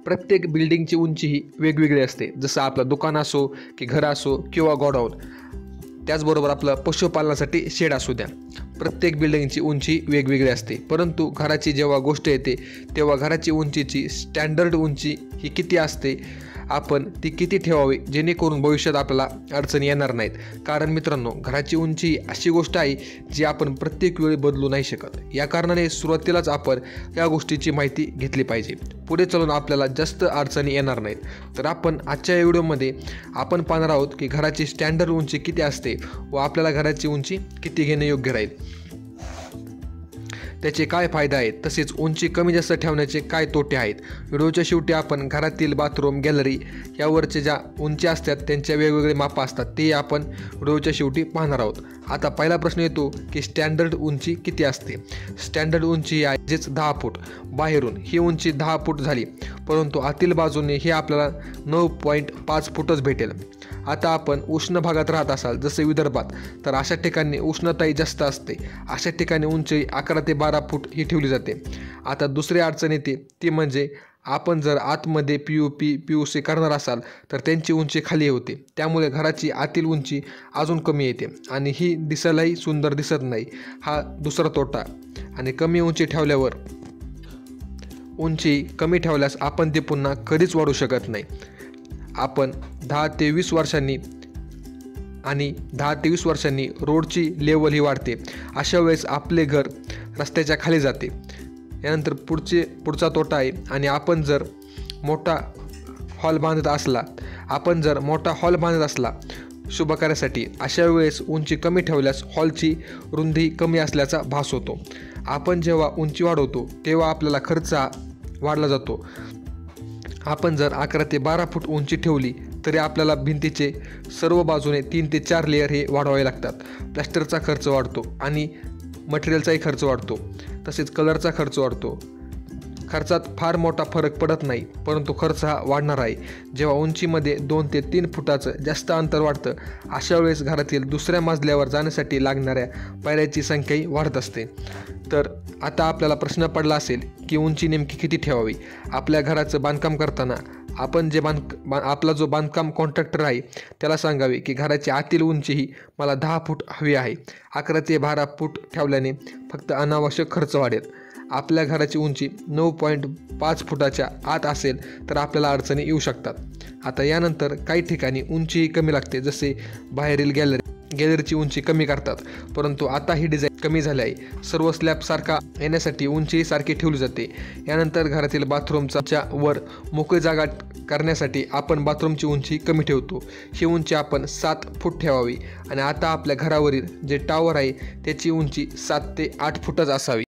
प्रत्येक बिल्डिंगची उंची ही वेगवेगळी असते, जसं आपलं दुकान असो की घर असो किंवा गोडाऊन. त्याचबरोबर आपलं पशुपालनासाठी शेड असू द्या, प्रत्येक बिल्डिंगची उंची वेगवेगळी असते. परंतु घराची जेव्हा गोष्ट येते तेव्हा घराची उंचीची स्टँडर्ड उंची ही किती असते, आपण ती किती ठेवावी जेणेकरून भविष्यात आपल्याला अडचणी येणार नाहीत. कारण मित्रांनो, घराची उंची अशी गोष्ट आहे जी आपण प्रत्येक वेळी बदलू नाही शकत. या कारणाने सुरुवातीलाच आपण या गोष्टीची माहिती घेतली पाहिजे. पुढे चालून आपल्याला जास्त अडचणी येणार नाहीत. तर आपण आजच्या व्हिडिओमध्ये आपण पाहणार आहोत की घराची स्टँडर्ड उंची किती असते व आपल्याला घराची उंची किती घेणे योग्य राहील, त्याचे काय फायदे आहेत, तसेच उंची कमी जास्त ठेवण्याचे काय तोटे आहेत. व्हिडिओच्या शेवटी आपण घरातील बाथरूम, गॅलरी यावरचे ज्या उंची असतात त्यांच्या वेगवेगळे मापं असतात ते आपण व्हिडिओच्या शेवटी पाहणार आहोत. आता पहिला प्रश्न येतो की स्टँडर्ड उंची किती असते. स्टँडर्ड उंची आहे म्हणजेच 10 फूट. बाहेरून ही उंची 10 फूट झाली, परंतु आतील बाजूने हे आपल्याला 9.5 फूटच भेटेल. आता आपण उष्ण भागात राहत असाल जसे विदर्भात, तर अशा ठिकाणी उष्णताही जास्त असते. अशा ठिकाणी उंची 11 ते 12 फूट ही ठेवली जाते. आता दुसरी अडचण येते ती म्हणजे आपण जर आतमध्ये POC करणार असाल तर त्यांची उंची खाली होते, त्यामुळे घराची आतील उंची अजून कमी येते आणि ही दिसायलाही सुंदर दिसत नाही. हा दुसरा तोटा. आणि कमी उंची ठेवल्यावर उंची कमी ठेवल्यास आपण ते पुन्हा कधीच वाढवू शकत नाही. आपण 10 ते 20 वर्षांनी आणि 10 ते 20 वर्षांनी रोडची लेवल ही वाढते. अशा वेळेस आपले घर रस्त्याच्या खाली जाते. यानंतर पुढचा तोटा आहे. आणि आपण जर मोठा हॉल बांधत असला शुभ कार्यासाठी, अशा वेळेस उंची कमी ठेवल्यास हॉलची रुंदी कमी असल्याचा भास होतो. आपण जेव्हा उंची वाढवतो तेव्हा आपल्याला खर्च वाढला जातो. आपण जर 11 ते 12 फूट उंची ठेवली तरी आपल्याला भिंतीचे सर्व बाजूने 3 ते 4 लेअर हे वाढवावे लागतात. प्लॅस्टरचा खर्च वाढतो आणि मटेरियलचाही खर्च वाढतो, तसेच कलरचा खर्च वाढतो. खर्चात फार मोठा फरक पडत नाही, परंतु खर्च हा वाढणार आहे. जेव्हा उंचीमध्ये 2 ते 3 फुटाचं जास्त अंतर वाढतं, अशा वेळेस घरातील दुसऱ्या मजल्यावर जाण्यासाठी लागणाऱ्या पायऱ्याची संख्याही वाढत असते. तर आता आपल्याला प्रश्न पडला असेल की उंची नेमकी किती ठेवावी. आपल्या घराचं बांधकाम करताना आपण आपला जो बांधकाम कॉन्ट्रॅक्टर आहे त्याला सांगावे की घराची आतील उंची ही मला 10 फूट हवी आहे. 11 ते 12 फूट ठेवल्याने फक्त अनावश्यक खर्च वाढेल. आपल्या घराची उंची 9.5 फुटाच्या आत असेल तर आपल्याला अडचणी येऊ शकतात. आता यानंतर काही ठिकाणी उंचीही कमी लागते, जसे बाहेरील गॅलरीची उंची कमी करतात, परंतु आता ही डिझाईन कमी झाली आहे. सर्व स्लॅबसारखा येण्यासाठी उंची सारखी ठेवली जाते. यानंतर घरातील बाथरूमच्या वर मोकळी जागा करण्यासाठी आपण बाथरूमची उंची कमी ठेवतो. ही उंची आपण 7 फूट ठेवावी. आणि आता आपल्या घरावरील जे टॉवर आहे त्याची उंची 7 ते 8 फूटच असावी.